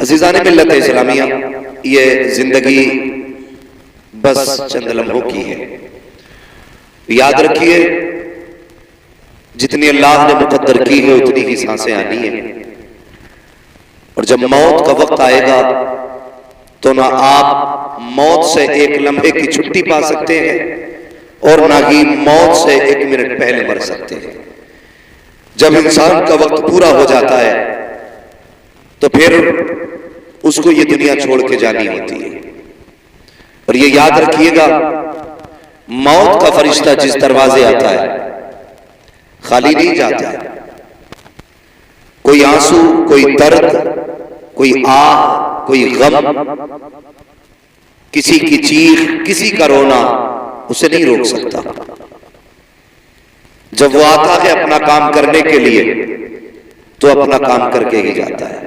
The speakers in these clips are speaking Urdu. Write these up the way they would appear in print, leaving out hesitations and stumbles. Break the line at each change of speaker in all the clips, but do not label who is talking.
عزیزان ملت اسلامیہ، یہ زندگی بس چند لمحوں کی ہے۔ یاد رکھیے جتنی اللہ نے مقدر کی ہے اتنی ہی سانسیں آنی ہیں، اور جب موت کا وقت آئے گا تو نہ آپ موت سے ایک لمحے کی چھٹی پا سکتے ہیں اور نہ ہی موت سے ایک منٹ پہلے مر سکتے ہیں۔ جب انسان کا وقت پورا ہو جاتا ہے تو پھر اس کو یہ دنیا چھوڑ کے جانی ہوتی ہے، اور یہ یاد رکھیے گا موت کا فرشتہ جس دروازے آتا ہے خالی نہیں جاتا ہے۔ کوئی آنسو، کوئی درد، کوئی آہ، کوئی غم، کسی کی چیخ، کسی کا رونا اسے نہیں روک سکتا۔ جب وہ آتا ہے اپنا کام کرنے کے لیے تو اپنا کام کر کے ہی جاتا ہے۔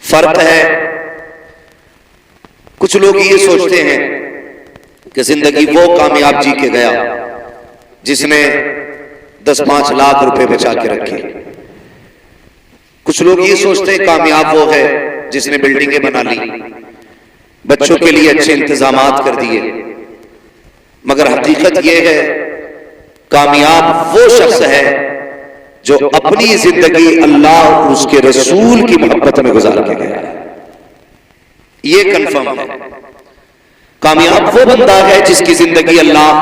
فرق ہے، کچھ لوگ یہ سوچتے ہیں کہ زندگی وہ کامیاب جی کے گیا جس نے 10-5 لاکھ روپے بچا کے رکھے۔ کچھ لوگ یہ سوچتے ہیں کامیاب وہ ہے جس نے بلڈنگیں بنا لی، بچوں کے لیے اچھے انتظامات کر دیے، مگر حقیقت یہ ہے کامیاب وہ شخص ہے جو اپنی زندگی اللہ اور اس کے رسول کی محبت میں گزار کے گیا ہے۔ یہ کنفرم ہے۔ کامیاب وہ بندہ ہے جس کی زندگی اللہ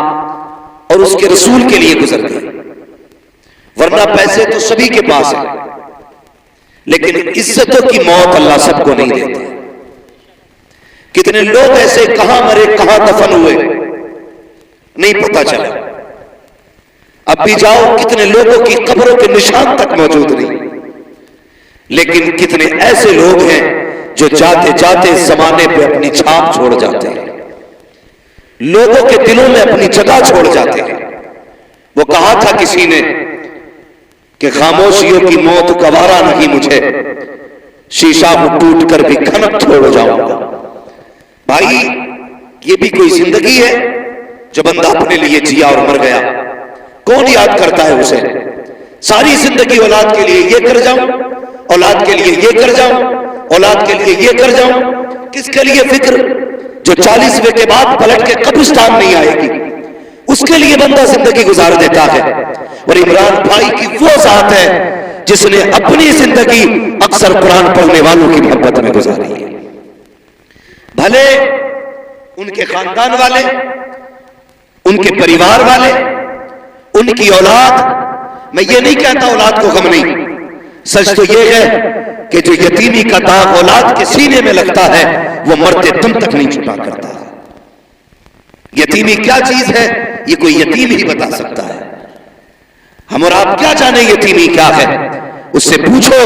اور اس کے رسول کے لیے گزر گئی، ورنہ پیسے تو سبھی کے پاس ہیں لیکن عزتوں کی موت اللہ سب کو نہیں دیتا۔ کتنے لوگ ایسے کہاں مرے کہاں دفن ہوئے نہیں پتہ چلا، اب بھی جاؤ کتنے لوگوں کی قبروں کے نشان تک موجود نہیں، لیکن کتنے ایسے لوگ ہیں جو جاتے جاتے زمانے پہ اپنی چھاپ چھوڑ جاتے ہیں، لوگوں کے دلوں میں اپنی جگہ چھوڑ جاتے ہیں۔ وہ کہا تھا کسی نے کہ خاموشیوں کی موت گوارا نہیں مجھے، شیشہ ٹوٹ کر بھی کھنک چھوڑ جاؤں گا۔ بھائی یہ بھی کوئی زندگی ہے جو بندہ اپنے لیے جیا اور مر گیا؟ کون یاد کرتا ہے اسے؟ ساری زندگی اولاد کے لیے یہ کر جاؤں، اولاد کے لیے یہ کر جاؤں، اولاد کے لیے یہ کر جاؤں، کس کے لیے فکر؟ جو 40ویں کے بعد پلٹ کے قبرستان نہیں آئے گی، اس کے لیے بندہ زندگی گزار دیتا ہے۔ اور عمران بھائی کی وہ ذات ہے جس نے اپنی زندگی اکثر قرآن پڑھنے والوں کی محبت میں گزاری ہے۔ بھلے ان کے خاندان والے، ان کے پریوار والے، ان کی اولاد، میں یہ نہیں کہتا اولاد کو غم نہیں، سچ تو یہ ہے کہ جو یتیمی کا داغ اولاد کے سینے میں لگتا ہے وہ مرتے دم تک نہیں چھپا کرتا۔ یتیمی کیا چیز ہے یہ کوئی یتیم ہی بتا سکتا ہے۔ ہم اور آپ کیا جانے یتیمی کیا ہے؟ اس سے پوچھو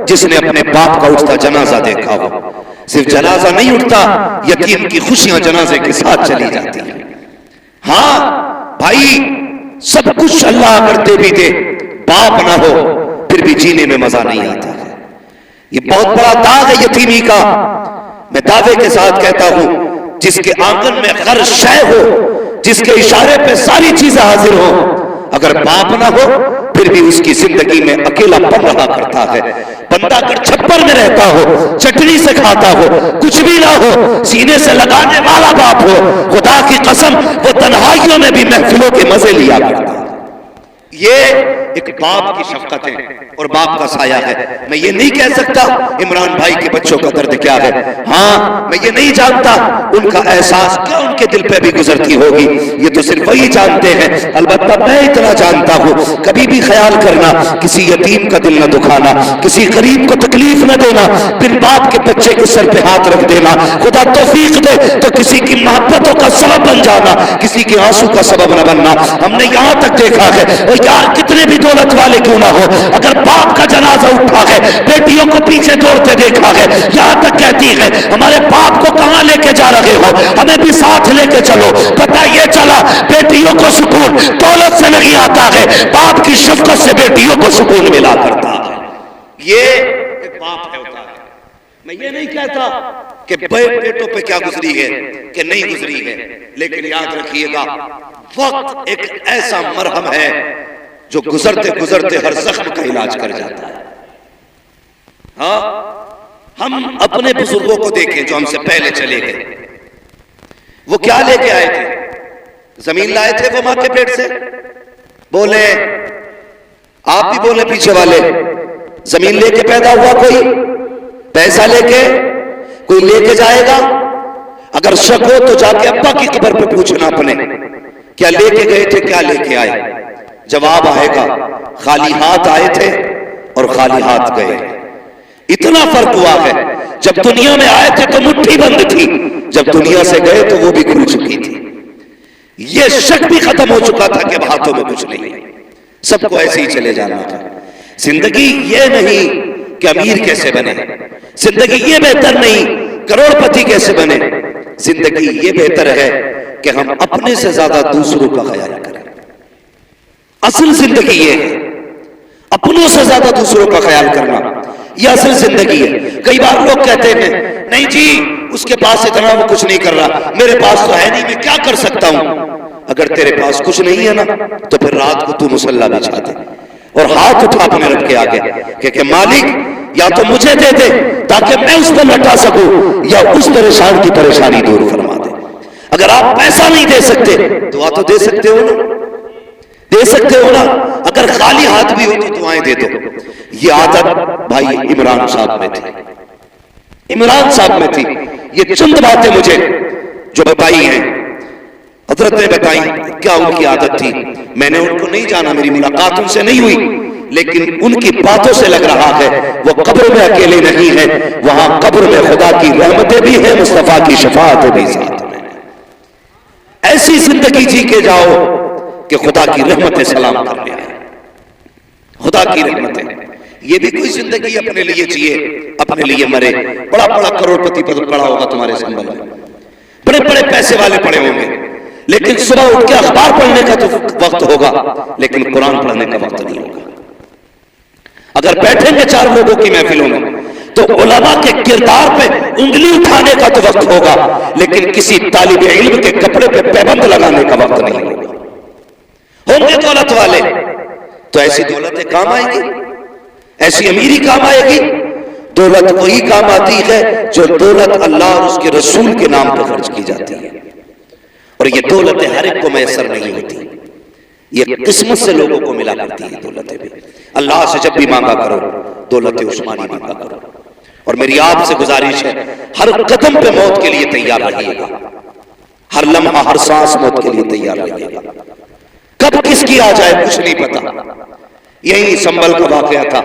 جس نے اپنے باپ کا اٹھتا جنازہ دیکھا ہو۔ صرف جنازہ نہیں اٹھتا، یتیم کی خوشیاں جنازے کے ساتھ چلی جاتی ہیں۔ ہاں بھائی سب کچھ اللہ اگر دے بھی دے، باپ نہ ہو پھر بھی جینے میں مزہ نہیں آتا ہے۔ یہ بہت بڑا داغ ہے یتیمی کا۔ میں دعوے کے ساتھ کہتا ہوں جس کے آنگن میں ہر شے ہو، جس کے اشارے پہ ساری چیزیں حاضر ہوں، اگر باپ نہ ہو پھر بھی اس کی زندگی میں اکیلا پن رہا کرتا ہے۔ بندہ اگر چھپر میں رہتا ہو، چٹنی سے کھاتا ہو، کچھ بھی نہ ہو، سینے سے لگانے والا باپ ہو، خدا کی قسم وہ تنہائیوں میں بھی محفلوں کے مزے لیا کرتا ہے۔ یہ ایک باپ کی شفقت ہے اور باپ کا سایہ ہے۔ میں یہ نہیں کہہ سکتا عمران بھائی کے بچوں کا درد کیا ہے، ہاں میں یہ نہیں جانتا ان کا احساس کیا ان کے دل پہ بھی گزرتی ہوگی، یہ تو صرف وہی جانتے ہیں۔ البتہ میں اتنا جانتا ہوں کبھی بھی خیال کرنا کسی یتیم کا دل نہ دکھانا، کسی غریب کو تکلیف نہ دینا، پھر باپ کے بچے کے سر پہ ہاتھ رکھ دینا، خدا توفیق دے تو کسی کی محبتوں کا سبب بن جانا، کسی کے آنسو کا سبب نہ بننا۔ ہم نے یہاں تک دیکھا ہے، اور یار کتنے بھی دولت والے کیوں نہ ہو، اگر باپ کا جنازہ اٹھا ہے بیٹیوں کو پیچھے دوڑتے دیکھا ہے، یہاں تک کہتی ہے ہمارے باپ کو کہاں لے کے جا رہے ہو، ہمیں بھی ساتھ لے کے چلو۔ پتہ یہ چلا بیٹیوں کو سکون دولت سے نہیں آتا ہے، باپ کی شفقت سے بیٹیوں کو سکون ملا کرتا ہے۔ یہ ایک باپ ہے ہوتا ہے۔ میں یہ نہیں کہتا کہ بیٹوں پہ کیا گزری ہے کہ نہیں گزری ہے، لیکن یاد رکھیے گا وقت ایک ایسا مرہم ہے جو گزرتے گزرتے ہر زخم کا علاج کر جاتا ہے۔ ہاں ہم اپنے بزرگوں کو دیکھیں جو ہم سے پہلے چلے گئے، وہ کیا لے کے آئے تھے؟ زمین لائے تھے وہ ماں کے پیٹ سے؟ بولے، آپ بھی بولے پیچھے والے، زمین لے کے پیدا ہوا کوئی؟ پیسہ لے کے کوئی لے کے جائے گا؟ اگر شک ہو تو جا کے ابا کی قبر پہ پوچھنا اپنے، کیا لے کے گئے تھے، کیا لے کے آئے؟ جواب آئے گا خالی ہاتھ آئے تھے اور خالی ہاتھ گئے۔ اتنا فرق ہوا ہے، جب دنیا میں آئے تھے تو مٹھی بند تھی، جب دنیا سے گئے تو وہ بھی کھل چکی تھی۔ یہ شک بھی ختم ہو چکا تھا کہ ہاتھوں میں کچھ نہیں، سب کو ایسے ہی چلے جانا تھا۔ زندگی یہ نہیں کہ امیر کیسے بنے، زندگی یہ بہتر نہیں کروڑ پتی کیسے بنے، زندگی یہ بہتر ہے کہ ہم اپنے سے زیادہ دوسروں کا خیال کریں۔ اصل زندگی یہ ہے، اپنوں سے زیادہ دوسروں کا خیال کرنا، یہ اصل زندگی ہے۔ کئی بار لوگ کہتے ہیں نہیں جی اس کے پاس اتنا، وہ کچھ نہیں کر رہا، میرے پاس تو ہے نہیں، میں کیا کر سکتا ہوں؟ اگر تیرے پاس کچھ نہیں ہے نا تو پھر رات کو تو مصلی بچھا دے اور ہاتھ اٹھا اپنے رب کے آگے کہ مالک یا تو مجھے دے دے تاکہ میں اس پر لٹا سکوں، یا اس پریشان کی پریشانی دور فرما دے۔ اگر آپ پیسہ نہیں دے سکتے دعا تو دے سکتے ہو نا، دے سکتے ہو نا، اگر خالی ہاتھ بھی ہو تو دعائیں دے دو۔ یہ عادت بھائی عمران صاحب میں تھی، عمران صاحب میں تھی۔ یہ چند باتیں مجھے جو بتائی ہیں حضرت نے بتائی، کیا ان کی عادت تھی؟ میں نے ان کو نہیں جانا، میری ملاقات ان سے نہیں ہوئی، لیکن ان کی باتوں سے لگ رہا ہے وہ قبر میں اکیلے نہیں ہیں، وہاں قبر میں خدا کی رحمتیں بھی ہیں، مصطفیٰ کی شفاعتیں بھی ساتھ میں۔ ایسی زندگی جی کے جاؤ کہ خدا کی رحمتیں سلام کر لے آئے، خدا کی رحمتیں۔ یہ بھی کوئی زندگی اپنے لیے جیے، اپنے لیے مرے۔ بڑا بڑا کروڑ پتی پڑا ہوگا تمہارے سنبھل میں، بڑے بڑے پیسے والے پڑے ہوں گے، لیکن صبح اٹھ کے اخبار پڑھنے کا تو وقت ہوگا، لیکن قرآن پڑھنے کا وقت نہیں ہوگا۔ اگر بیٹھیں گے چار لوگوں کی محفلوں میں تو علماء کے کردار پہ انگلی اٹھانے کا تو وقت ہوگا، لیکن کسی طالب علم کے کپڑے پہ پیبند لگانے کا وقت نہیں ہوگا۔ ہوں گے دولت والے تو ایسی دولتیں کام آئیں گی، ایسی امیری کام آئے گی۔ دولت وہی کام آتی ہے جو دولت اللہ اور اس کے رسول کے نام پہ خرچ کی جاتی ہے، اور یہ دولتیں ہر ایک کو میسر نہیں ہوتی، یہ قسمت سے لوگوں کو ملا کرتی ہے دولتیں بھی۔ اللہ سے جب بھی مانگا کرو دولت عثمانی مانگا کرو۔ اور میری آپ سے گزارش ہے ہر قدم پہ موت کے لیے تیار رہیے گا، ہر لمحہ ہر سانس موت کے لیے تیار رہیے گا۔ کب کس کی آ جائے کچھ نہیں پتا۔ یہی سنبل کا واقعہ تھا،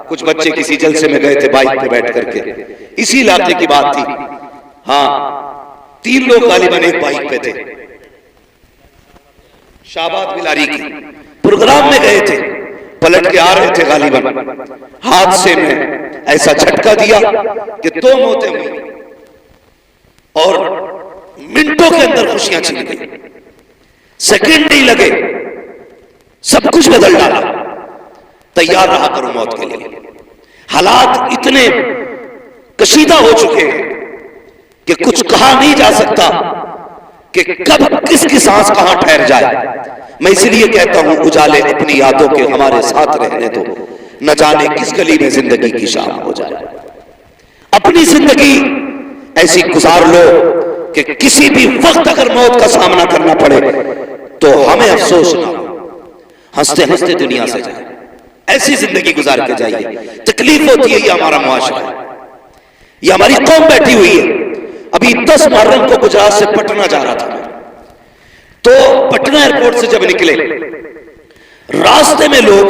کچھ بچے کسی جلسے میں گئے تھے بائک پہ بیٹھ کر کے، اسی علاقے کی بات تھی۔ ہاں 3 لوگ غالباً ایک بائک پہ تھے، شہباد بلاری کی پروگرام میں گئے تھے، پلٹ کے آ رہے تھے، غالباً حادثے میں ایسا جھٹکا دیا کہ 2 موتیں ہوئی اور منٹوں کے اندر خوشیاں چھن گئی، سیکنڈ نہیں لگے، سب کچھ بدل ڈالا۔ تیار رہا کرو موت کے لیے۔ حالات اتنے کشیدہ ہو چکے ہیں کہ کچھ کہا نہیں جا سکتا کہ کب کس کی سانس کہاں ٹھہر جائے۔ میں اس لیے کہتا ہوں اجالے اپنی یادوں کے ہمارے ساتھ رہنے دو، نہ جانے کس گلی میں زندگی کی شام ہو جائے۔ اپنی زندگی ایسی گزار لو کہ کسی بھی وقت اگر موت کا سامنا کرنا پڑے تو ہمیں افسوس نہ ہو، ہنستے ہنستے دنیا سے جائے۔ ایسی زندگی گزار کے جائیے۔ تکلیف ہوتی ہے، یہ ہمارا معاشرہ ہے، یہ ہماری قوم بیٹھی ہوئی ہے۔ ابھی 10 محرم کو گجرات سے پٹنہ جا رہا تھا، تو پٹنہ ایئرپورٹ سے جب نکلے راستے میں لوگ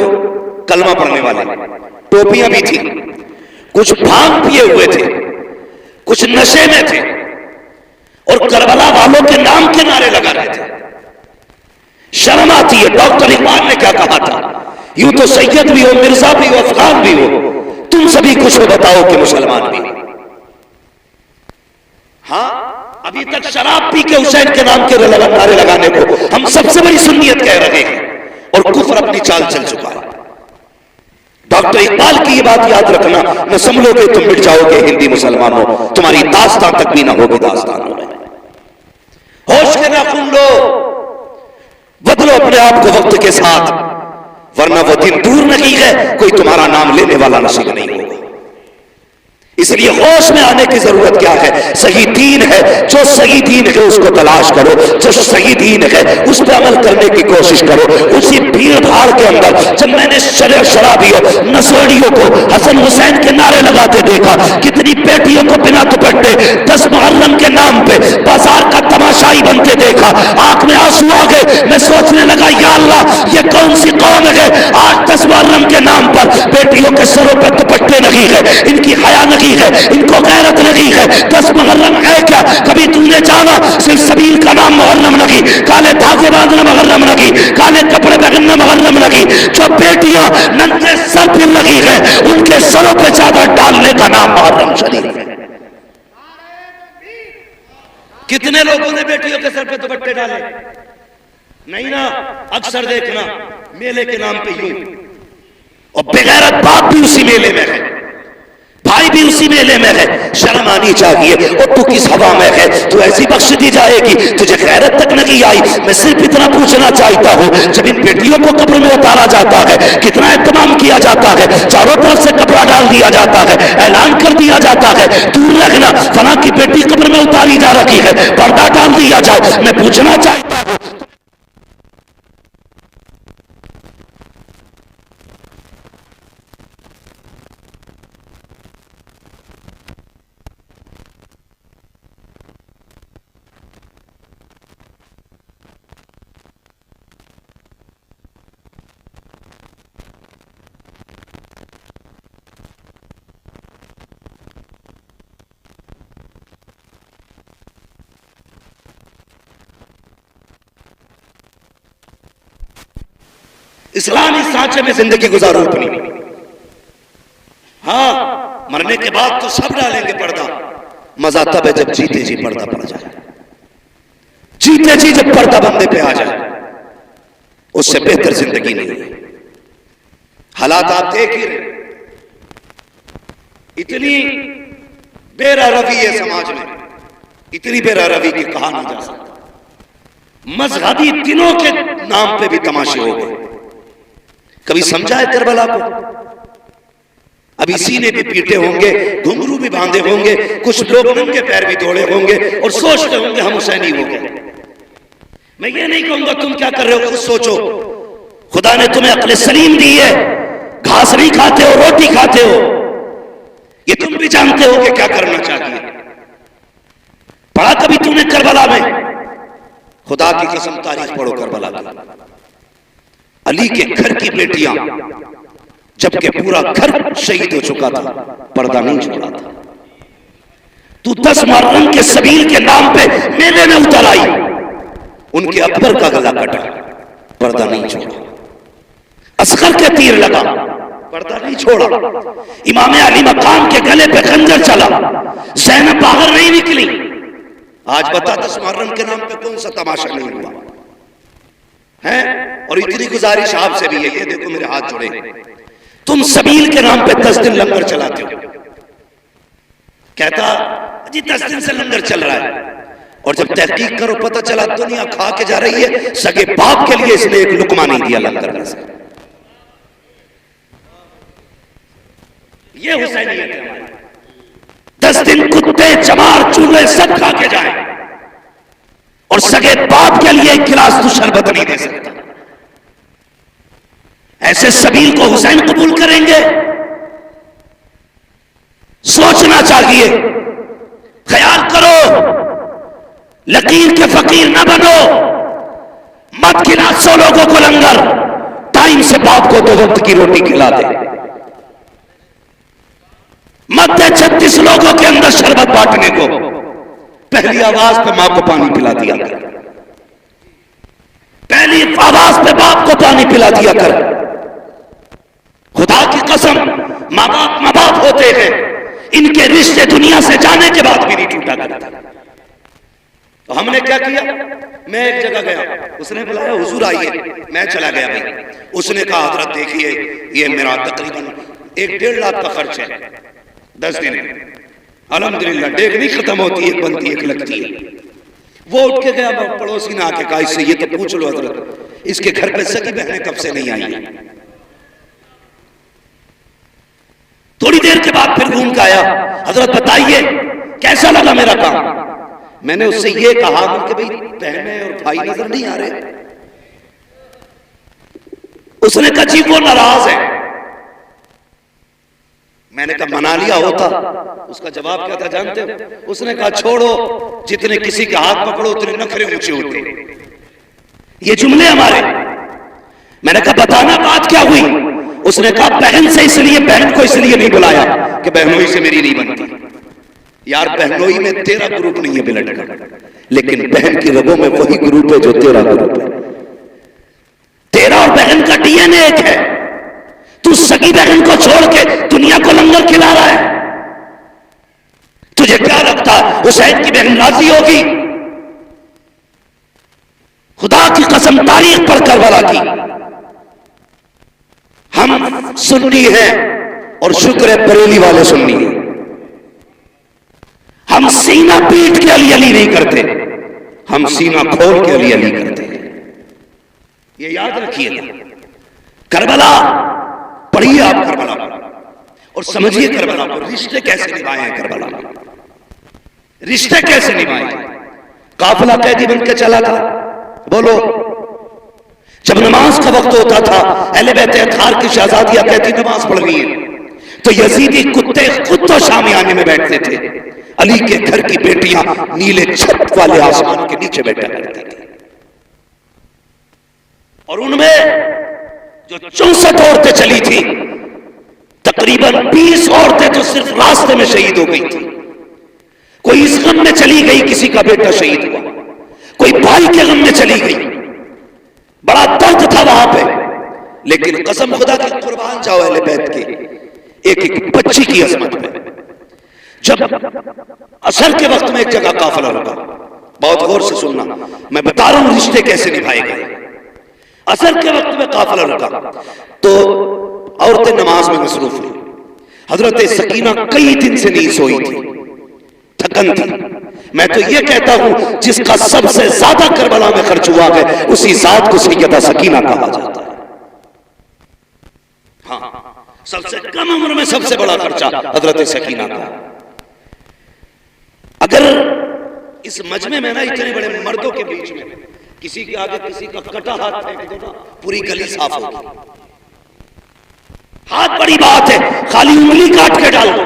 کلمہ پڑھنے والے، ٹوپیاں بھی تھیں، کچھ بھانگ پیے ہوئے تھے، کچھ نشے میں تھے، اور کربلا والوں کے نام کے نعرے لگا رہے تھے۔ شرم آتی ہے۔ ڈاکٹر اقبال نے کیا کہا تھا؟ یوں تو سید بھی ہو، مرزا بھی ہو، افغان بھی ہو، تم سبھی کچھ ہو، بتاؤ کہ مسلمان بھی۔ ہاں ابھی تک شراب پی کے حسین کے نام کے نعرے لگانے کو ہم سب سے بڑی سنیت کہہ رہے ہیں، اور کفر اپنی چال چل چکا ہے۔ ڈاکٹر اقبال کی یہ بات یاد رکھنا، نہ سمجھو کہ تم مٹ جاؤ گے ہندی مسلمانوں، تمہاری داستان تک بھی نہ ہوگی داستانوں میں۔ ہوش کے ناخن لو، بدلو اپنے آپ کو وقت کے ساتھ، ورنہ وہ دن دور نہیں ہے کوئی تمہارا نام لینے والا نصیب نہیں ہوگا۔ اس لیے ہوش میں آنے کی ضرورت کیا ہے؟ صحیح دین ہے، جو صحیح دین ہے اس کو تلاش کرو، جو صحیح دین ہے اس پہ عمل کرنے کی کوشش کرو۔ اسی بھیڑ بھاڑ کے اندر جب میں نے شرابیوں نصرانیوں کو حسن حسین کے نعرے لگاتے دیکھا، کتنی بیٹیوں کو بنا دوپٹے 10 محرم کے نام پہ بازار کا تماشائی بنتے دیکھا، آنکھ میں آنسو آ گئے۔ میں سوچنے لگا یا اللہ یہ کون سی قوم ہے آج 10 محرم کے نام پر بیٹیوں کے سروں پہ دوپٹے نہیں ہے، ان کی حیا نہیں ہے، ان کو غیرت نہیں ہے۔ 10 محرم ہے کیا؟ کبھی تم نے جانا سلسبیل کا نام محرم نہیں، کالے دھاگے باندھنا محرم نہیں، کالے کپڑے پہننا محرم نہیں۔ جو بیٹیاں ننگے سر پہ لگی ہیں ان کے سروں پہ چادر ڈالنے کا نام محرم شریف ہے۔ کتنے لوگوں نے بیٹیوں کے سر پہ دوپٹے ڈالے؟ نہیں نا، اکثر دیکھنا میلے کے نام پہ یوں، اور بغیرت باپ بھی اسی میلے میں ہے، بھائی بھی اسی میلے میں ہے۔ شرم آنی چاہیے، اور تو کس ہوا میں ہے؟ تو ایسی بخش دی جائے گی، تجھے غیرت تک نہیں آئی۔ میں صرف اتنا پوچھنا چاہتا ہوں، جب ان بیٹیوں کو قبر میں اتارا جاتا ہے کتنا اہتمام کیا جاتا ہے، چاروں طرف سے کپڑا ڈال دیا جاتا ہے، اعلان کر دیا جاتا ہے دور رکھنا فلاں کی بیٹی قبر میں اتاری جا رہی ہے، پردہ ڈال دیا جائے۔ میں پوچھنا چاہتا ہوں، اسلامی سانچے میں زندگی گزارو اپنی۔ ہاں مرنے کے بعد تو سب ڈالیں گے پردہ، مزہ تب ہے جب جیتے جی پردہ پڑ جائے، جیتے جی جب پردہ بندے پہ آ جائے، اس سے بہتر زندگی نہیں ہے۔ حالات آپ دیکھ ہی رہے، اتنی بے روی ہے سماج میں، اتنی بے روی کی کہا نہ جا سکتا۔ مذہبی دنوں کے نام پہ بھی تماشے ہو گئے۔ کبھی سمجھا ہے کربلا کو؟ ابھی سینے بھی پیٹے ہوں گے، گھنگرو بھی باندھے ہوں گے، کچھ لوگ ننگے پیر بھی دوڑے ہوں گے اور سوچتے ہوں گے ہم حسینی ہو گئے۔ میں یہ نہیں کہوں گا تم کیا کر رہے ہو، خود سوچو۔ خدا نے تمہیں عقل سلیم دی ہے، گھاس نہیں کھاتے ہو، روٹی کھاتے ہو، یہ تم بھی جانتے ہو کہ کیا کرنا چاہیے۔ پڑھا کبھی تم نے کربلا میں؟ خدا کی قسم تاریخ پڑھو کربلا کی۔ علی کے گھر کی بیٹیاں جبکہ پورا گھر شہید ہو چکا تھا پردہ نہیں چھوڑا تھا۔ تو 10 محرم کے سبیل کے نام پہ میلے میں اتر آئی، ان کے اکبر کا گلا کٹا، پردہ نہیں چھوڑا۔ اصغر کے تیر لگا، پردہ نہیں چھوڑا۔ امام علی مقام کے گلے پہ خنجر چلا، زینب باہر نہیں نکلی۔ آج بتا 10 محرم کے نام پہ کون سا تماشا نہیں ہوا ہے؟ اور اتنی گزارش آپ سے بھی ہے، یہ دیکھو میرے ہاتھ جڑے، تم سبیل کے نام پہ 10 دن لنگر چلاتے ہو۔ کہتا جی 10 دن سے لنگر چل رہا ہے، اور جب تحقیق کرو پتہ چلا دنیا کھا کے جا رہی ہے، سگے باپ کے لیے اس نے ایک لقمہ نہیں دیا لنگر میں سے۔ یہ حسینیت ہے ہماری۔ 10 دن کتے چمار چوہے سب کھا کے جائیں اور سگے باپ کے لیے ایک گلاس تو شربت نہیں دے سکتا۔ ایسے سبیل کو حسین قبول کریں گے؟ سوچنا چاہیے، خیال کرو، لکیر کے فقیر نہ بنو، مت کھلا 100 لوگوں کو لنگر، ٹائم سے باپ کو 2 وقت کی روٹی کھلا دے، مت دے 36 لوگوں کے اندر شربت بانٹنے کو، پہلی آواز پہ ماں کو پانی پلا دیا کر، پہلی آواز پہ باپ کو پانی پلا دیا کر۔ خدا کی قسم ماں باپ ہوتے ہیں، ان کے رشتے دنیا سے جانے کے بعد بھی نہیں ٹوٹا کرتا۔ تو ہم نے کیا کیا؟ میں ایک جگہ گیا، اس نے بلایا حضور آئیے، میں چلا گیا بھائی، اس نے کہا حضرت دیکھیے یہ میرا تقریباً 1-1.5 لاکھ کا خرچ ہے 10 دن، الحمدللہ ڈیگ نہیں ختم ہوتی، ایک بنتی ایک لگتی ہے۔ وہ اٹھ کے گیا، پڑوسی نے آ کے کہا اس سے یہ تو پوچھ لو حضرت، اس کے گھر پہ سگی بہنیں کب سے نہیں آئی ہیں۔ تھوڑی دیر کے بعد پھر گھوم کے آیا، حضرت بتائیے کیسا لگا میرا کام؟ میں نے اس سے یہ کہا کہ بھئی بہنیں اور بھائی نظر نہیں آ رہے؟ اس نے کہا جی وہ ناراض ہے۔ میں نے کہا منا لیا ہوتا۔ اس کا جواب کیا تھا جانتے ہو؟ اس نے کہا چھوڑو، جتنے کسی کے ہاتھ پکڑو اتنے نخرے اونچے ہوتے۔ یہ جملے ہمارے۔ میں نے کہا بتانا بات کیا ہوئی؟ اس نے کہا بہن سے اس لیے، بہن کو اس لیے نہیں بلایا کہ بہنوئی سے میری نہیں بنتی۔ یار بہنوئی میں تیرا گروپ نہیں ہے بلڈ کا، لیکن بہن کی رگوں میں وہی گروپ ہے جو تیرا گروپ ہے۔ تیرا اور بہن کا ڈی این اے ایک ہے۔ تو سگی بہن کو چھوڑ کے دنیا کو لنگر کھلا رہا ہے۔ تجھے کیا لگتا ہے حسین کی بہن راضی ہوگی؟ خدا کی قسم تاریخ پر کربلا کی، ہم سنی ہیں اور شکر ہے بریلی والے سنی ہیں۔ ہم سینہ پیٹ کے علی علی نہیں کرتے، ہم سینہ کھول کے علی علی کرتے ہیں۔ یہ یاد رکھیے گا۔ کربلا پڑھیے آپ کربلا اور سمجھیے کربلا کو، رشتے کیسے نبھائے ہیں کربلا میں، رشتے کیسے نبھائے ہیں۔ قافلہ قیدی بن کے چلا تھا، بولو جب نماز کا وقت ہوتا تھا اہل بیت اطہار کی شہزادیاں کہتی نماز پڑھ رہی ہے تو یزیدی کتے خود تو شامیانے میں بیٹھتے تھے، علی کے گھر کی بیٹیاں نیلے چھت والے آسمان کے نیچے بیٹھا کرتی تھی، اور ان میں جو 64 عورتیں چلی تھی تقریباً 20 عورتیں تو صرف راستے میں شہید ہو گئی تھی۔ کوئی اس غم میں چلی گئی کسی کا بیٹا شہید ہوا، کوئی بھائی کے غم میں چلی گئی، بڑا درد تھا وہاں پہ، لیکن قسم خدا کی قربان جاؤ اہل بیت کے ایک ایک بچی کی عظمت میں۔ جب عصر کے وقت میں ایک جگہ قافلہ رکا، بہت غور سے سننا، میں بتا رہا ہوں رشتے کیسے نبھائے گئے۔ عصر کے وقت میں قافلہ رکا تو عورتیں نماز میں مصروف ہوئی۔ حضرت سکینہ کئی دن سے نہیں سوئی تھی، تھکن تھی۔ میں تو یہ کہتا ہوں جس کا سب سے زیادہ کربلا میں خرچ ہوا ہے اسی ذات کو سیدہ سکینہ کہا جاتا ہے۔ ہاں، سب سے کم عمر میں سب سے بڑا خرچہ حضرت سکینہ کا۔ اگر اس مجمع میں نا اتنے بڑے مردوں کے بیچ میں کسی کے آگے کسی کا کٹا ہاتھ پھینک دو نا پوری گلی صاف ہوگی۔ ہاتھ بڑی بات ہے، خالی انگلی کاٹ کے ڈال دو،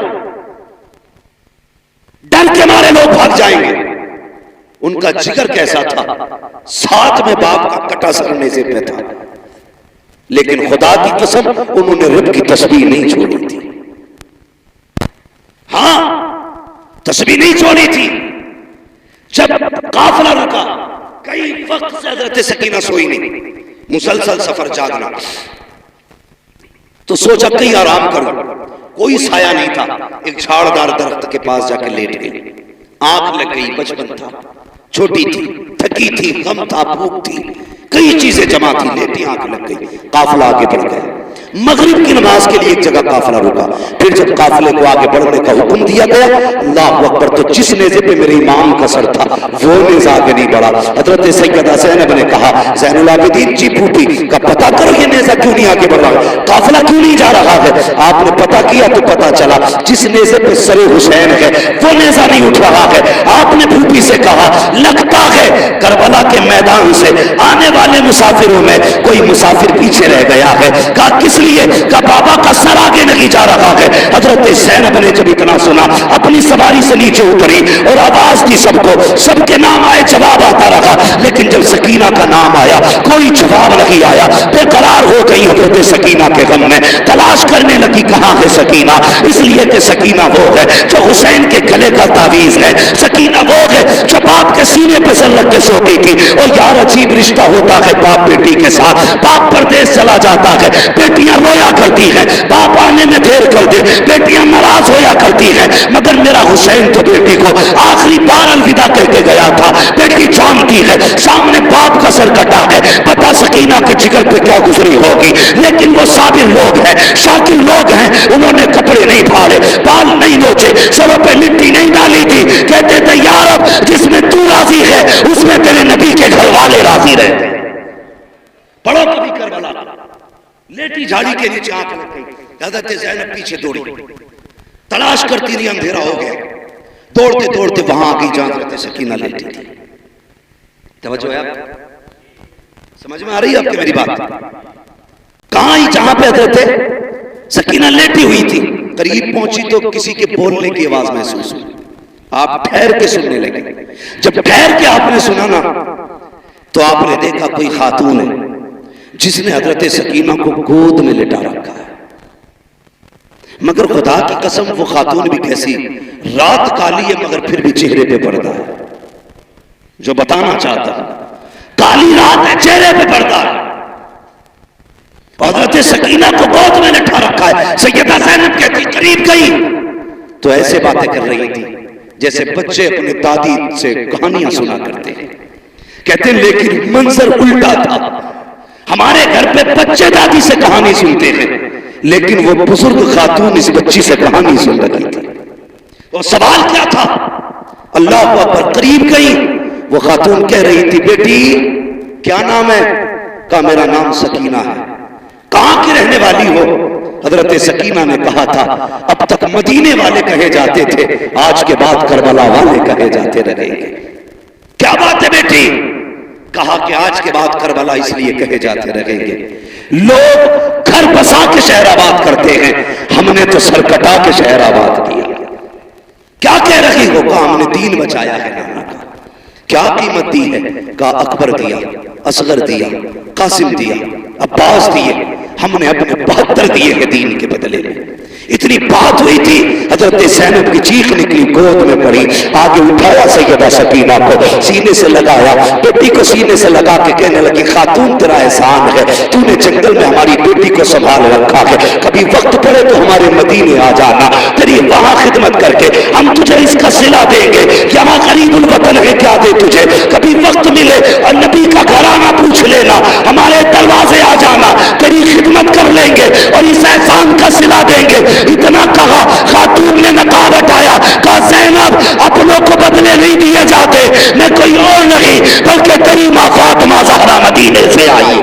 ڈر کے مارے لوگ بھاگ جائیں گے۔ ان کا جگر کیسا تھا، ساتھ میں باپ کا کٹا سر نیزے پہ تھا، لیکن خدا کی قسم انہوں نے رب کی تسبیح نہیں چھوڑی تھی۔ ہاں تسبیح نہیں چھوڑی تھی۔ جب قافلہ رکا کئی وقت سے حضرت سکینہ سوئی نہیں، مسلسل سفر جاگنا، تو سوچا کہیں آرام کروں، کوئی سایہ نہیں تھا، ایک جھاڑدار درخت کے پاس جا کے لیٹ گئی۔ آنکھ لگ گئی، بچپن تھا، چھوٹی تھی، تھکی تھی، غم تھا، بھوک تھی، کئی چیزیں جمع تھی، لیٹی آنکھ لگ گئی۔ قافلہ آگے بڑھ گیا، مغرب کی نماز کے لیے ایک جگہ قافلہ رکا، پھر جب قافلے کو آگے بڑھنے کا حکم دیا گیا، اللہ اکبر، تو جس نیزے پہ میرے امام کا سر تھا وہ نیزہ آگے نہیں بڑھا۔ حضرت سیدہ زینب نے کہا زین العابدین جی پھوپھی کا پتہ کرو یہ نیزہ کیوں نہیں آگے بڑھ رہا، قافلہ کیوں نہیں جا رہا ہے؟ آپ نے پتہ کیا تو پتہ چلا جس نیزے پہ سر حسین ہے وہ نیزہ نہیں اٹھ رہا ہے۔ آپ نے پھوپھی سے کہا لگتا ہے کربلا کے میدان سے آنے والے مسافروں میں کوئی مسافر پیچھے رہ گیا ہے۔ کہا کس لیے؟ کہ بابا کا سر آگے نہیں جا رہا ہے۔ حضرت زینب نے جب اتنا سنا اپنی سواری سے نیچے اتری اور آواز دی سب کو، سب کے نام آئے، جواب آتا رہا، لیکن جب سکینہ کا نام آیا کوئی جواب نہیں آیا۔ بے قرار ہو گئی حضرت سکینہ کے غم میں، تلاش کرنے لگی کہاں ہے سکینہ، اس لیے کہ سکینہ وہ ہے جو حسین کے گلے کا تعویذ ہے، سکینہ وہ ہے جو باپ کے سینے پہ سر رکھ کے سوتی تھی۔ اور یار عجیب رشتہ ہوتا ہے باپ بیٹی کے ساتھ، باپ پردیس چلا جاتا ہے، بیٹیاں رویا کرتی ہیں، باپ آنے میں دیر کر دے بیٹیاں ناراض ہویا کرتی ہیں، مگر میرا حسین تو بیٹی کو آخری بار الوداع کہہ کے گیا تھا۔ بیٹی جانتی ہے سامنے باپ کا سر کٹا ہے، پتا سکینہ کے جگر پہ کیا گزری ہوگی، لیکن وہ صابر لوگ ہیں، شاکر لوگ ہیں، انہوں نے کپڑے نہیں پھاڑے، بال نہیں نوچے، سروں پہ مٹی نہیں ڈالی تھی، کہتے تھے یا رب جس میں تو راضی ہے اس میں تیرے نبی کے گھر والے راضی رہتے۔ پڑھو کبھی کربلا، لیٹی جھاڑی کے نیچے آنکھ لگ گئی، حضرت زینب پیچھے دوڑی، تلاش کرتی رہی، اندھیرا ہو گیا، دوڑتے دوڑتے وہاں آ گئی جہاں حضرت سکینہ لیٹی تھی. توجہ ہے آپ؟ سمجھ میں آ رہی ہے آپ کی میری بات؟ کہاں ہی جہاں پہ حضرت سکینہ لیٹی ہوئی تھی، قریب پہنچی تو کسی کے بولنے کی آواز محسوس ہوئی. آپ ٹھہر کے سننے لگے. جب ٹھہر کے آپ نے سنا نا تو آپ نے دیکھا کوئی خاتون ہے جس نے حضرت سکینہ کو گود میں لٹا رکھا ہے. مگر خدا کی قسم وہ خاتون بھی کیسی، رات کالی ہے مگر پھر بھی چہرے پہ پردہ ہے. جو بتانا چاہتا ہوں، کالی رات ہے چہرے پہ پردہ ہے. حضرت سکینہ کو گود میں لٹا رکھا ہے. سیدہ زینب کہتی قریب گئی تو ایسے باتیں کر رہی تھی جیسے بچے اپنے دادی سے کہانیاں سنا کرتے ہیں. کہتے ہیں لیکن منظر الٹا تھا. ہمارے گھر پہ بچے دادی سے کہانی سنتے ہیں، لیکن وہ بزرگ خاتون اس بچی سے کہانی سن رہی تھی. اور سوال کیا تھا؟ اللہ اکبر. قریب گئی، وہ خاتون کہہ رہی تھی بیٹی کیا نام ہے؟ کہا میرا نام سکینہ ہے. کہاں کی رہنے والی ہو؟ حضرت سکینہ نے کہا تھا اب تک مدینے والے کہے جاتے تھے، آج کے بعد کربلا والے کہے جاتے رہیں گے. کیا بات ہے بیٹی؟ کہا کہ آج کے بعد کربلا اس لیے کہے جاتے رہیں گے، لوگ گھر بسا کے شہر آباد کرتے ہیں، ہم نے تو سر کٹا کے شہر آباد کیا. کیا کہہ رہی ہو؟ کہا ہم نے دین بچایا ہے نانا کا. کیا قیمت دی ہے؟ کہا اکبر دیا، اصغر دیا، قاسم دیا، عباس دیے، ہم نے اپنے 72 دیے ہیں دین کے بدلے میں. اتنی بات ہوئی تھی حضرت زینب کی چیخ نکلی، گود میں پڑی، آگے اٹھایا سیدہ سکینہ کو، سینے سے لگایا، بیٹی کو سینے سے لگا کے کہنے لگی خاتون تیرا احسان ہے، تو نے جنگل میں ہماری بیٹی کو سنبھال رکھا ہے، کبھی وقت پڑے تو ہمارے مدینے آ جانا، تیری وہاں خدمت کر کے ہم تجھے اس کا صلہ دیں گے. یہاں غریب الوطن ہے، کیا دے تجھے؟ کبھی وقت ملے اور نبی کا گھرانہ پوچھ لینا، ہمارے دروازے آ جانا، تیری خدمت کر لیں گے اور اس احسان کا صلہ دیں گے. اتنا کہا، خاتون نے نقاب ہٹایا، کہا زینب اپنوں کو بدلے نہیں دیے جاتے، میں کوئی اور نہیں بلکہ تیری ماں فاطمہ زہرا مدینے سے آئی.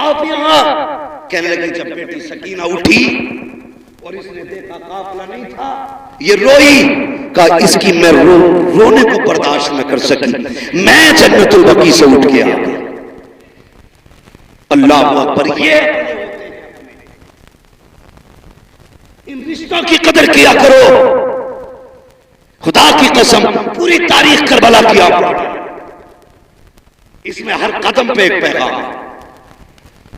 آپ یہاں کہنے لگے. جب بیٹی سکینہ اٹھی اور اس نے دیکھا قافلہ نہیں تھا، یہ روئی. کہا اس کی میں رونے کو برداشت نہ کر سکی، میں جنت البقیع سے اٹھ کے آ گئی. اللہ اکبر. یہ ان رشتوں کی قدر کیا کرو. خدا کی قسم پوری تاریخ کربلا کی آپ پڑھیں، اس میں ہر قدم پہ ایک پیغام،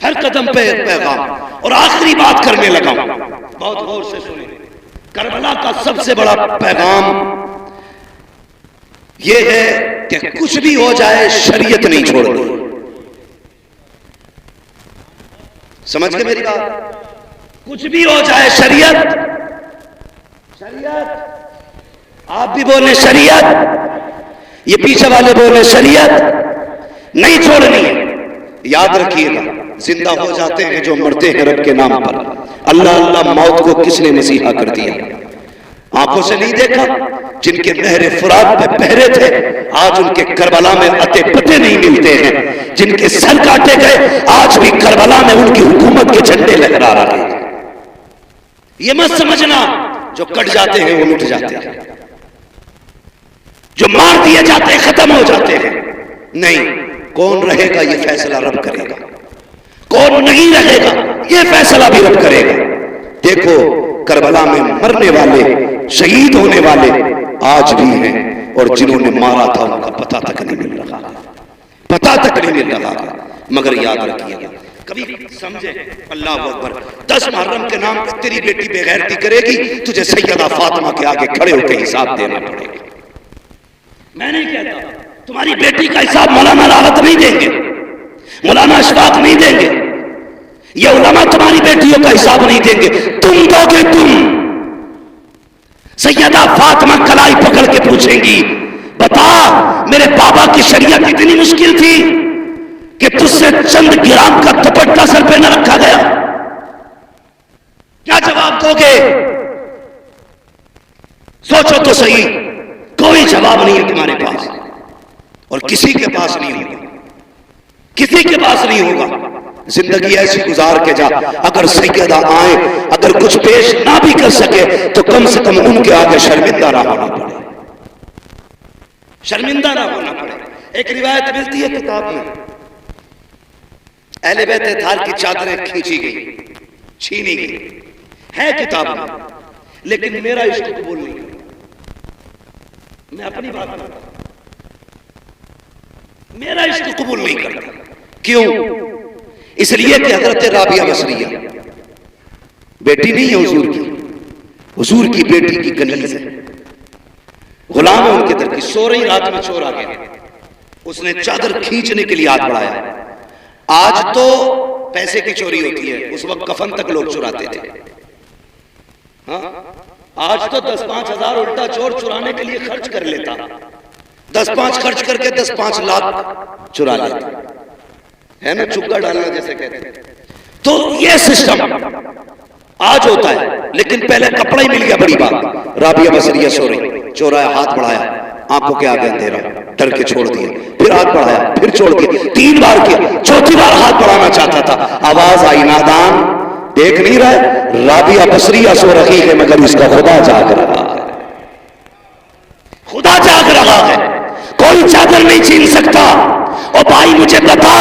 ہر قدم پہ ایک پیغام. اور آخری بات کرنے لگا ہوں، بہت غور سے سنیں. کربلا کا سب سے بڑا پیغام یہ ہے کہ کچھ بھی ہو جائے شریعت نہیں چھوڑنی. سمجھ گئے میری بات؟ کچھ بھی ہو جائے شریعت، شریعت، آپ بھی بولیں شریعت، یہ پیچھے والے بولیں شریعت نہیں چھوڑنی ہے. یاد رکھیے گا زندہ ہو جاتے ہیں جو مرتے ہیں رب کے نام پر. اللہ اللہ موت کو کس نے مسیحا کر دیا؟ آنکھوں سے نہیں دیکھا؟ جن کے نہر فرات پہ پہرے تھے آج ان کے کربلا میں اتے پتے نہیں ملتے ہیں. جن کے سر کاٹے گئے آج بھی کربلا میں ان کی حکومت کے جھنڈے لہرا رہے ہیں. یہ مت سمجھنا جو کٹ جاتے ہیں وہ مٹ جاتے ہیں، جو مار دیے جاتے ہیں ختم ہو جاتے ہیں. نہیں، کون رہے گا یہ فیصلہ رب کرے گا، کون نہیں رہے گا یہ فیصلہ بھی رب کرے گا. دیکھو کربلا میں مرنے والے، شہید ہونے والے آج بھی ہیں، اور جنہوں نے مارا تھا ان کا پتہ تک نہیں مل رہا، پتہ تک نہیں مل رہا. مگر یاد رکھیے گا کبھی سمجھے اللہ اکبر 10 محرم کے نام پر تیری بیٹی بے غیرتی کرے گی، تجھے سیدہ فاطمہ کے آگے کھڑے ہو کے حساب دینا پڑے گا. میں نہیں کہتا تمہاری بیٹی کا حساب مولانا راحت نہیں دیں گے، مولانا اشفاق نہیں دیں گے، یہ علماء تمہاری بیٹیوں کا حساب نہیں دیں گے، تم دو گے. تم سیدہ فاطمہ کلائی پکڑ کے پوچھیں گی بتا میرے بابا کی شریعت اتنی مشکل تھی کہ تجھ سے چند گرام کا دوپٹہ سر پہ نہ رکھا گیا؟ کیا جواب دو گے؟ سوچو تو صحیح. کوئی جواب نہیں ہے تمہارے پاس، اور کسی کے پاس نہیں ہوگا، کسی کے پاس نہیں ہوگا. زندگی ایسی گزار کے جا، اگر سیدہ آئے اگر کچھ پیش نہ بھی کر سکے تو کم سے کم ان کے آگے شرمندہ نہ ہونا پڑے، شرمندہ نہ ہونا پڑے۔ ایک روایت ملتی ہے کتاب میں، اہل بیت اطہار کی چادریں کھینچی گئی، چھینی گئی، ہے کتاب میں، لیکن میرا عشق قبول نہیں کرتا۔ میں اپنی بات کرتا ہوں، میرا عشق قبول نہیں کرتا۔ کیوں؟ اس لیے کہ حضرت رابعہ بصریہ بیٹی نہیں ہے حضور کی، حضور کی بیٹی کی کنیز ہے، غلام ہے ان کے در کی، سو رہی رات میں چور آ گیا، اس نے چادر کھینچنے کے لیے ہاتھ بڑھایا۔ آج تو پیسے کی چوری ہوتی ہے، اس وقت کفن تک لوگ چراتے تھے۔ ہاں آج تو 10-5 ہزار الٹا چور چرانے کے لیے خرچ کر لیتا، 10-5 خرچ کر کے 10-5 لاکھ چرا لیتا ہے نا، چکا ڈالنا جیسے کہتے ہیں۔ تو یہ سسٹم آج ہوتا ہے، لیکن پہلے کپڑا ہی مل گیا بڑی بات۔ رابعہ بصریہ سو رہی، چور آیا، ہاتھ بڑھایا، آنکھوں کے آگے اندھیرا، ڈر کے چھوڑ دیا، پھر ہاتھ بڑھایا، پھر چھوڑ دیا، 3 بار کیا، چوتھی بار ہاتھ بڑھانا چاہتا تھا، آواز آئی، نادان دیکھ نہیں رہا رابعہ بصریہ سو رہی ہے مگر اس کا خدا جاگ رہا ہے، خدا جاگ رہا ہے، کوئی چادر نہیں چھین سکتا۔ او بھائی مجھے بتا،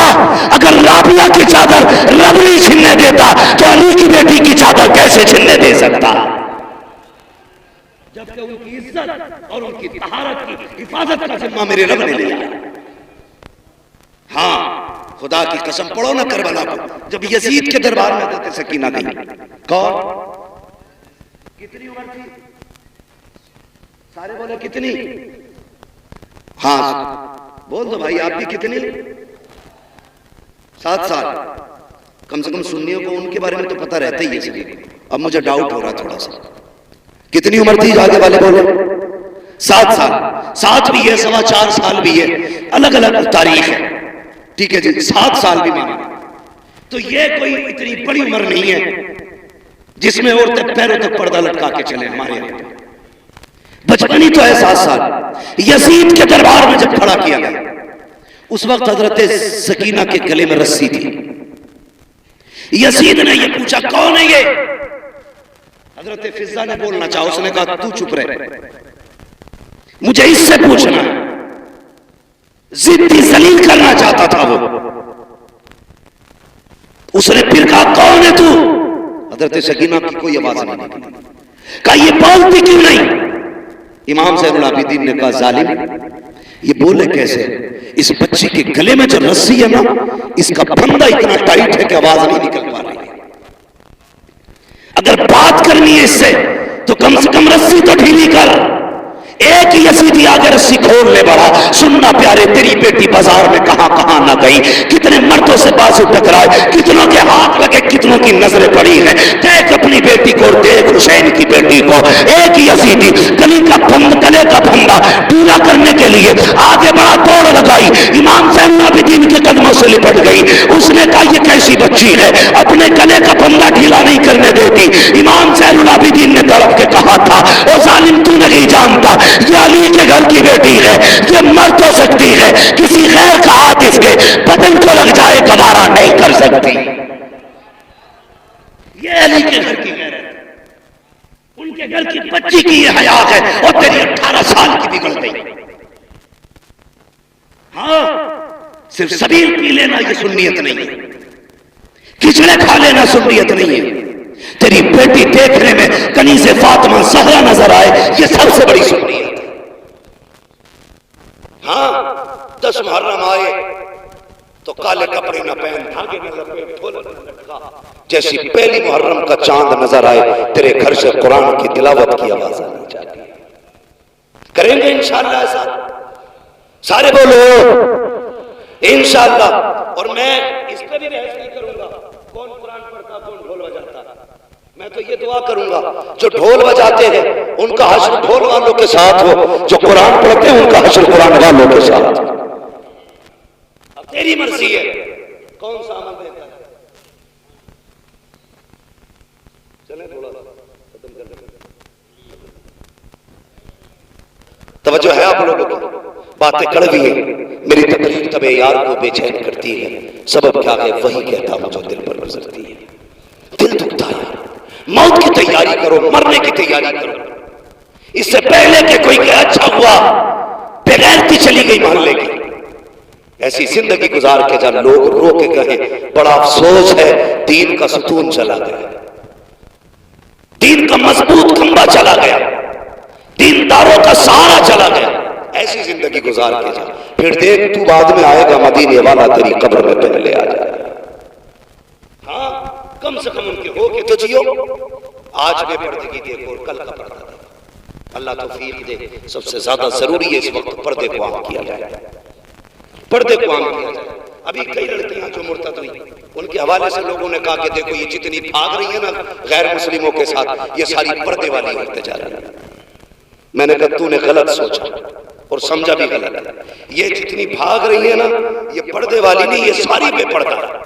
اگر رابعہ کی چادر رب نہیں چھیننے دیتا تو علی کی بیٹی کی چادر کیسے چھیننے دے سکتا؟ جبکہ ان کی عزت اور ان کی طہارت کی حفاظت کا ذمہ میرے رب نے لیا۔ ہاں خدا کی قسم، پڑھو نا کربلا کو، جب یزید کے دربار میں حضرت سکینہ گئی، کون؟ کتنی عمر تھی؟ سارے بولے کتنی؟ ہاں بول دو بھائی، آپ بھی کتنی؟ 7 سال۔ کم سے کم سنیوں کو ان کے بارے میں تو پتہ رہتا ہی ہے سبھی کو، اب مجھے ڈاؤٹ ہو رہا تھوڑا سا۔ کتنی عمر تھی آگے والے بولے؟ 7 سال۔ 7 بھی ہے، 4.25 سال بھی ہے، الگ الگ تاریخ ہے، ٹھیک ہے جی، 7 سال بھی مانا تو یہ کوئی اتنی بڑی عمر نہیں ہے جس میں عورتیں پیروں تک پردہ لٹکا کے چلیں۔ ہمارے یہاں بچپنی تو ہے 7 سال۔ یزید کے دربار میں جب کھڑا کیا گیا، اس وقت حضرت سکینہ کے گلے میں رسی تھی۔ یزید نے یہ پوچھا کون ہے یہ؟ حضرت فضہ نے بولنا چاہا، اس نے کہا تو چپ رہے، مجھے اس سے پوچھنا ہے۔ ضدی ذلیل کرنا چاہتا تھا وہ، اس نے پھر کہا کون ہے تو؟ حضرت سکینہ کی کوئی آواز نہیں نکلی، کہا یہ بولتی کیوں نہیں؟ امام زین العابدین نے کہا ظالم، یہ بولے کیسے؟ اس بچی کے گلے میں جو رسی ہے نا، اس کا پھندا اتنا ٹائٹ ہے کہ آواز نہیں نکل پا رہی ہے، اگر بات کرنی ہے اس سے تو کم سے کم رسی تو ڈھیلی کر۔ ایک یزیدی آگے رسی کھولنے بڑھا، سننا پیارے تیری بیٹی بازار میں کہاں کہاں نہ گئی، کتنے مردوں سے بازو ٹکرائے، کتنوں کے ہاتھ لگے، کتنوں کی نظریں پڑی ہیں، دیکھ اپنی بیٹی کو اور دیکھ حسین کی بیٹی کو۔ ایک یزیدی گلے کا پھندا ڈھیلا کرنے کے لیے آگے بڑا، دوڑ لگائی، امام زین العابدین کے قدموں سے لپٹ گئی۔ اس نے کہا یہ کیسی بچی ہے، اپنے گلے کا پھندا ڈھیلا نہیں کرنے دیتی۔ امام زین العابدین نے تڑپ کے کہا تھا او ظالم تو نہیں جانتا یہ علی کے گھر کی بیٹی ہے، یہ مر تو سکتی ہے، کسی غیر کا ہاتھ اس کے بدن کو لگ جائے گوارا نہیں کر سکتی۔ یہ علی کے گھر کی غیرت، ان کے گھر کی بچی کی یہ حیا ہے، اور تیری 18 سال کی بگڑ گئی۔ ہاں صرف سبیل پی لینا یہ سنیت نہیں ہے، کھچڑے کھا لینا سنیت نہیں ہے، تیری بیٹی دیکھنے میں کنیز فاطمہ زہرا نظر آئے یہ سب سے بڑی سنیت ہے۔ ہاں 10 محرم آئے تو کالے کپڑے نہ پہن، دھاگے نہ لپیٹ، ڈھول نہ لٹکا، جیسی پہلی محرم کا چاند نظر آئے تیرے گھر سے قرآن کی تلاوت کی آواز آنی چاہیے۔ کریں گے انشاءاللہ ایسا؟ سارے بولو انشاءاللہ۔ اور میں اس پہ بھی بحث نہیں کروں گا کون قرآن پڑھتا کون ڈھول بجاتا، میں تو یہ دعا کروں گا جو ڈھول بجاتے ہیں ان کا حشر ڈھول والوں کے ساتھ ہو، جو قرآن پڑھتے ہیں ان کا حشر قرآن والوں کے ساتھ۔ اب تیری مرضی ہے کون سا عمل دیتا ہے۔ چلیں تھوڑا ختم کر دیں، توجہ ہے آپ لوگوں کو، باتیں کڑوی ہیں، میری تقریر طبع یار کو بے چین کرتی ہے، سبب کیا ہے وہی کہتا ہوں جو دل پر گزرتی ہے۔ دل دکھتا ہے، موت کی تیاری کرو، مرنے کی تیاری کرو، اس سے پہلے کہ کوئی کہ اچھا ہوا بغیرتی چلی گئی محلے کی۔ ایسی زندگی گزار کے جب لوگ رو کے کہیں بڑا افسوس ہے دین کا ستون چلا گیا، دین کا مضبوط کھمبا چلا گیا، دینداروں کا سہارا چلا گیا، ایسی زندگی گزار کے جا، پھر دیکھ تو بعد میں آئے گا مدینے والا تیری قبر میں پہلے آ جائے گا۔ ہاں کم سے کم ان کے ہو کے تو جیو، آج بے پردگی دیکھو اور کل کا پردہ دیکھو۔ اللہ توفیق دے، سب سے زیادہ ضروری ہے اس وقت پردے کو عام کیا جائے، پردے کو عام کیا جائے۔ ابھی کئی لڑکیاں جو مرتد ہوئی ان کے حوالے سے لوگوں نے کہا کہ دیکھو یہ جتنی بھاگ رہی ہے نا غیر مسلموں کے ساتھ، یہ ساری پردے والی ہوتے جا رہی ہیں۔ میں نے کہا تو نے غلط سوچا اور سمجھا بھی غلط ہے، یہ جتنی بھاگ رہی ہے نا یہ پردے والی نہیں، یہ ساری بے پردہ ہے۔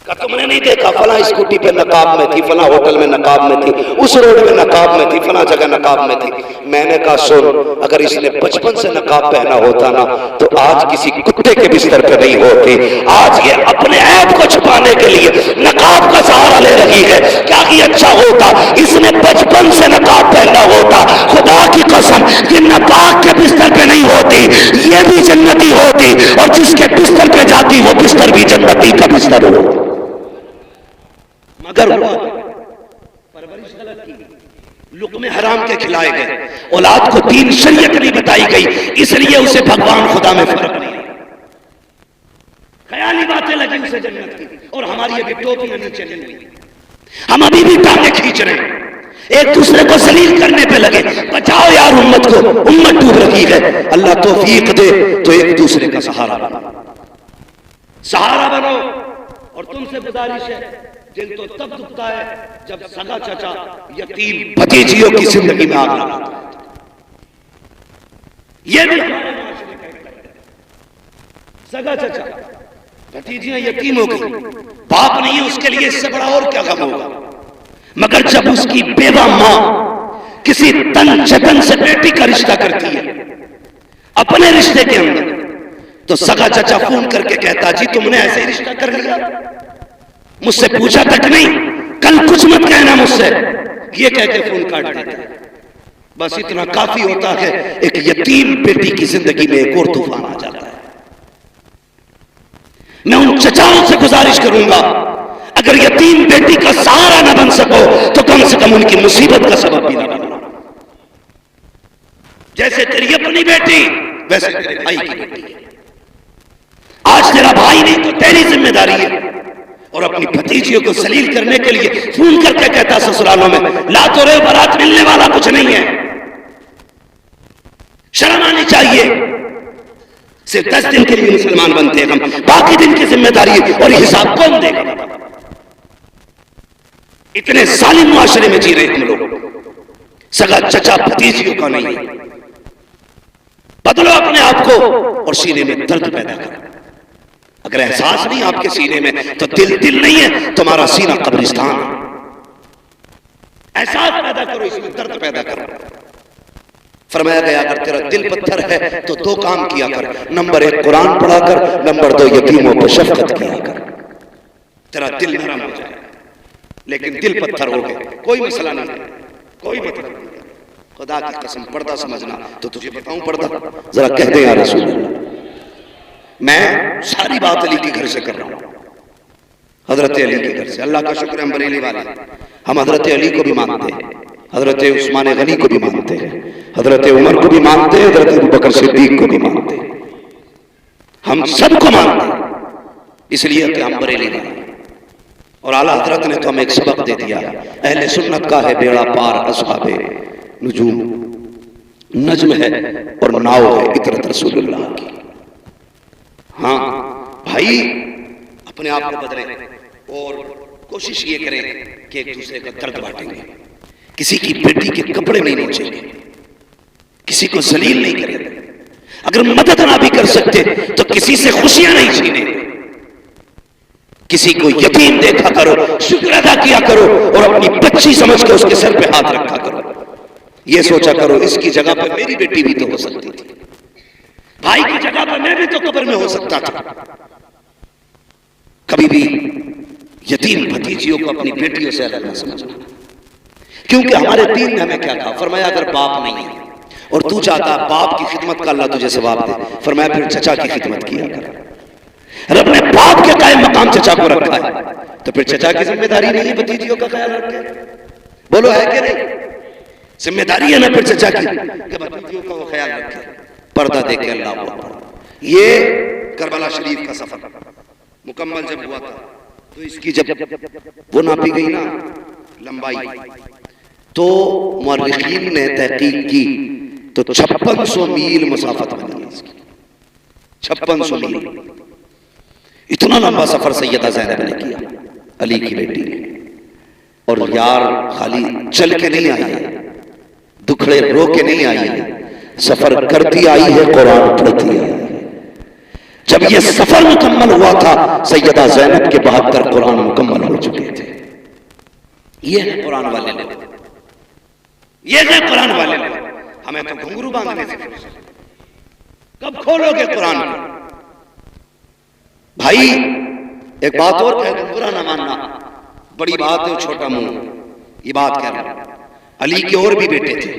کہ تم نے نہیں دیکھا فلاں اسکوٹی پہ نقاب میں تھی، فلاں ہوٹل میں نقاب میں تھی، اس روڈ میں نقاب میں تھی، فلاں جگہ نقاب میں تھی۔ میں نے کہا سن، اگر اس نے بچپن سے نقاب پہنا ہوتا نا تو آج کسی کتے کے بستر پہ نہیں ہوتی۔ آج یہ اپنے عیب کو چھپانے کے لیے نقاب کا سہارا لے رہی ہے۔ کیا یہ اچھا ہوتا اس نے بچپن سے نقاب پہنا ہوتا، خدا کی قسم یہ ناپاک کے بستر پہ نہیں ہوتی، یہ بھی جنتی ہوتی، اور جس کے بستر پہ جاتی وہ بستر بھی جنتی کا بستر ہوتا۔ مگر ہوا پرورش غلط کی، لقمے حرام کے کھلائے گئے، اولاد کو دین شریعت نہیں بتائی گئی، اس لیے اسے بھگوان خدا میں فرق نہیں۔ خیالی باتیں لگی اسے جنت کی، اور ہماری ابھی ٹوپیاں نیچے نہیں ہوئی، ہم ابھی بھی ٹانگیں کھینچ رہے ہیں، ایک دوسرے کو ذلیل کرنے پہ لگے۔ بچاؤ یار امت کو، امت ڈوب رہی ہے۔ اللہ توفیق دے تو ایک دوسرے کا سہارا بنو، سہارا بنو۔ اور تم سے گزارش ہے، دل تو تب دکھتا ہے جب سگا چچا یتیم بھتیجیوں کی زندگی میں آگ لگاتا ہے۔ یہ بھی ہمارے معاشرے کا ایک ہے، سگا چچا بھتیجیاں یتیم ہو گئی، باپ نہیں ہے اس کے لیے، اس سے بڑا اور کیا غم ہوگا۔ مگر جب اس کی بیوہ ماں کسی تن چتن سے بیٹی کا رشتہ کرتی ہے اپنے رشتے کے اندر، تو سگا چچا فون کر کے کہتا جی تم نے ایسے ہی رشتہ کر لیا، مجھ سے پوچھا تک نہیں، کل کچھ مت کہنا مجھ سے، یہ کہہ کے فون کاٹ دیتا ہے۔ بس اتنا کافی ہوتا ہے ایک یتیم بیٹی کی زندگی میں ایک اور طوفان آ جاتا ہے۔ میں ان چچاؤں سے گزارش کروں گا اگر یتیم بیٹی کا سہارا نہ بن سکو تو کم سے کم ان کی مصیبت کا سبب بھی نہ بنو۔ جیسے تیری اپنی بیٹی ویسے تیرے بھائی کی بیٹی ہے، آج تیرا بھائی نہیں تو تیری ذمہ داری ہے۔ اور اپنی بھتیجیوں کو ذلیل کرنے کے لیے فون کر کے کہتا سسرالوں میں لا تو رہے برات ملنے والا کچھ نہیں ہے۔ شرم آنی چاہیے، صرف 10 دن کے لیے مسلمان بنتے ہیں ہم، باقی دن کی ذمہ داری اور حساب کون دے گا؟ اتنے ظالم معاشرے میں جی رہے ہم لوگ، سگا چچا بھتیجیوں کا نہیں۔ بدلو اپنے آپ کو اور سینے میں درد پیدا کرو۔ اگر احساس نہیں آپ کے سینے میں تو دل نہیں ہے، تمہارا سینہ قبرستان ہے۔ احساس پیدا کرو، اس میں درد پیدا کرو۔ فرمایا گیا اگر تیرا دل پتھر ہے تو 2 کام کیا کر، نمبر 1 قرآن پڑھا کر، نمبر 2 یتیموں پر شفقت کیا کر، تیرا دل نرم ہو جائے۔ لیکن دل پتھر ہو گئے، کوئی مسئلہ نہیں ہے، کوئی مطلب نہیں ہے۔ خدا کی قسم پردہ سمجھنا تو تجھے بتاؤں پردہ، ذرا کہہ دیں یا رسول اللہ۔ میں ساری بات علی کے گھر سے کر رہا ہوں، حضرت علی کے گھر سے۔ اللہ کا شکر ہم بریلی والے، ہم حضرت علی کو بھی مانتے ہیں، حضرت عثمان غنی کو بھی مانتے ہیں، حضرت عمر کو بھی مانتے ہیں، حضرت ابوبکر صدیق کو بھی مانتے ہیں، ہم سب کو مانتے ہیں، اس لیے کہ ہم بریلی والے۔ اور اعلیٰ حضرت نے تو ہمیں ایک سبق دے دیا، اہل سنت کا ہے بیڑا پار اصحاب نجوم، نجم ہے اور ناؤ ہے عطرت رسول اللہ کی۔ ہاں بھائی اپنے آپ کو بدلیں اور کوشش یہ کریں کہ ایک دوسرے کا درد بانٹیں گے، کسی کی بیٹی کے کپڑے نہیں نوچیں گے، کسی کو ذلیل نہیں کریں گے، اگر مدد نہ بھی کر سکتے تو کسی سے خوشیاں نہیں چھینیں گے، کسی کو یتیم دیکھا کرو، شکر ادا کیا کرو اور اپنی بچی سمجھ کے اس کے سر پہ ہاتھ رکھا کرو، یہ سوچا کرو اس کی جگہ پہ میری بیٹی بھی تو ہو سکتی تھی۔ بھائی کی جگہ پر میں بھی تو قبر میں ہو سکتا تھا. کبھی بھی یتیم بھتیجیوں کو اپنی بیٹیوں سے الگ نہ سمجھنا، کیونکہ ہمارے دین نے ہمیں کیا کہا؟ فرمایا اگر باپ نہیں ہے اور تو چاہتا باپ کی خدمت کا اللہ تجھے ثواب دے، فرمایا پھر چچا کی خدمت کیا کر. رب نے باپ کے قائم مقام چچا کو رکھا ہے، تو پھر چچا کی ذمہ داری نہیں ہے بھتیجیوں کا خیال رکھے؟ بولو ہے کہ نہیں؟ ذمہ داری ہے نا پھر چچا کی کہ بھتیجیوں کا وہ خیال رکھے، پردہ دے کے. اللہ اکبر. یہ کربلا شریف کا سفر مکمل جب ہوا تھا تو اس کی جب وہ ناپی گئی نا لمبائی، تو مورخین نے تحقیق کی تو 5600 میل مسافت بنی ہے اس کی. 5600 میل. اتنا لمبا سفر سیدہ زینب نے کیا، علی کی بیٹی نے. اور یار خالی چل کے نہیں آئی ہے، دکھڑے رو کے نہیں آئی ہے، سفر کرتی آئی ہے، قرآن پڑھتی آئی ہے. جب یہ سفر مکمل ہوا تھا سیدہ زینب کے 72 قرآن مکمل ہو چکے تھے. یہ ہے قرآن والے لوگ، یہ ہے قرآن والے لوگ. ہمیں تو گھنگرو باندھنے سے کب کھولو گے قرآن کو؟ بھائی ایک بات اور کہہ دوں، برا نہ ماننا، بڑی بات ہے چھوٹا منہ، یہ بات کہہ رہا ہوں. علی کے اور بھی بیٹے تھے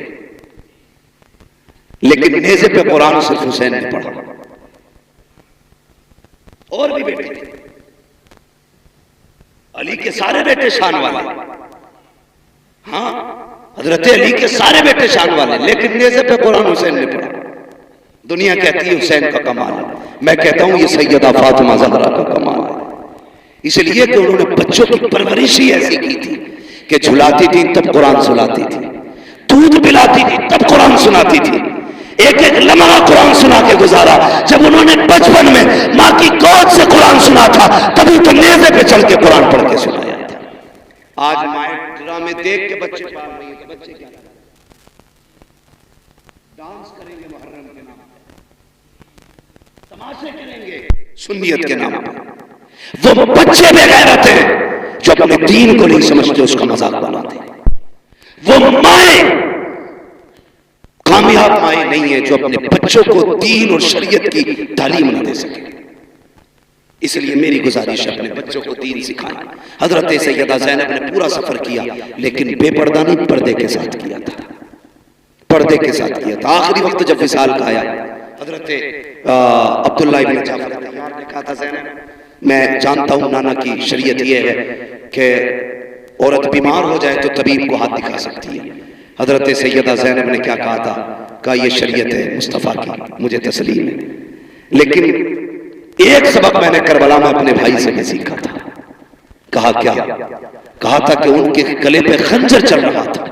لیکن نیزے پہ قرآن صرف حسین نے پڑھا. اور بھی بیٹے تھے، علی کے سارے بیٹے شان والے، ہاں حضرت علی کے سارے بیٹے شان والے، لیکن نیزے پہ قرآن حسین نے پڑھا. دنیا کہتی ہے حسین کا کمال ہے، میں کہتا ہوں یہ سیدہ فاطمہ زہرا کا کمال ہے. اس لیے کہ انہوں نے بچوں کی پرورش ہی ایسی کی تھی کہ جھلاتی تھی تب قرآن سناتی تھی، دودھ پلاتی تھی تب قرآن سناتی تھی. ایک ایک لمحہ قرآن سنا کے گزارا. جب انہوں نے بچپن میں ماں کی گود سے قرآن سنا تھا تبھی تو نیزے پہ چل کے قرآن پڑھ کے سنایا تھا. آج مائیں ڈرامے دیکھ کے بچے پال رہی ہیں تو بچے کیا کریں؟ ڈانس کریں گے محرم کے نام پہ، تماشے کریں گے سنیت کے نام پہ. وہ بچے بے غیرت ہیں جو اپنے دین کو نہیں سمجھتے، اس کا مذاق بناتے ہیں. وہ مائیں کامیاب مائیں نہیں ہیں جو اپنے بچوں کو دین اور شریعت کی تعلیم نہ دے سکے. اس لیے میری گزارش ہے اپنے بچوں کو دین سکھائیں. حضرت سیدہ زینب نے پورا سفر کیا لیکن بے پردہ نہیں، پردے کے ساتھ کیا تھا، پردے کے ساتھ کیا تھا. آخری وقت جب وصال کا آیا، حضرت عبداللہ ابن جعفر طیار نے کہا تھا زینب میں جانتا ہوں نانا کی شریعت یہ ہے کہ عورت بیمار ہو جائے تو طبیب کو ہاتھ دکھا سکتی ہے. حضرت سیدہ زینب نے کیا کہا تھا؟ کہا یہ شریعت ہے مصطفیٰ کی، مجھے تسلیم ہے. لیکن ایک سبق میں نے کربلا میں اپنے بھائی سے بھی سیکھا تھا. کہا کیا؟ کہا تھا کہ ان کے گلے پہ خنجر چل رہا تھا،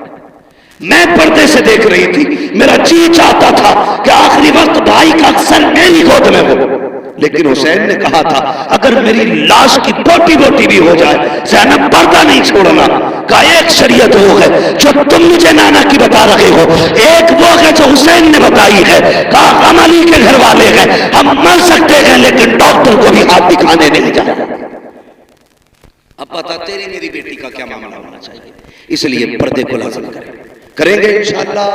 میں پردے سے دیکھ رہی تھی، میرا جی چاہتا تھا کہ آخری وقت بھائی کا سر میری گود میں ہو. لیکن حسین نے کہا تھا اگر میری لاش کی بوٹی بوٹی بھی ہو جائے زینب پردہ نہیں چھوڑنا. کہا ایک شریعت وہ ہے جو تم مجھے نانا کی بتا رہے ہو، ایک وہ ہے جو حسین نے بتائی ہے. کہا ہم علی کے گھر والے ہیں، ہم مر سکتے ہیں لیکن ڈاکٹر کو بھی ہاتھ دکھانے نہیں جائے. اب پتا تیری میری بیٹی کا کیا معاملہ ہونا چاہیے. اس لیے پردے کو لازم کریں گے انشاءاللہ.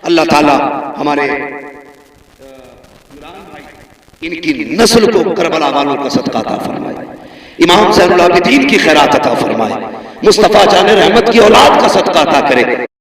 اللہ تعالی ہمارے ان کی نسل کو کربلا والوں کا صدقہ عطا فرمائے، امام زین العابدین کی خیرات عطا فرمائے، مصطفیٰ جان رحمت کی اولاد کا صدقہ عطا کرے.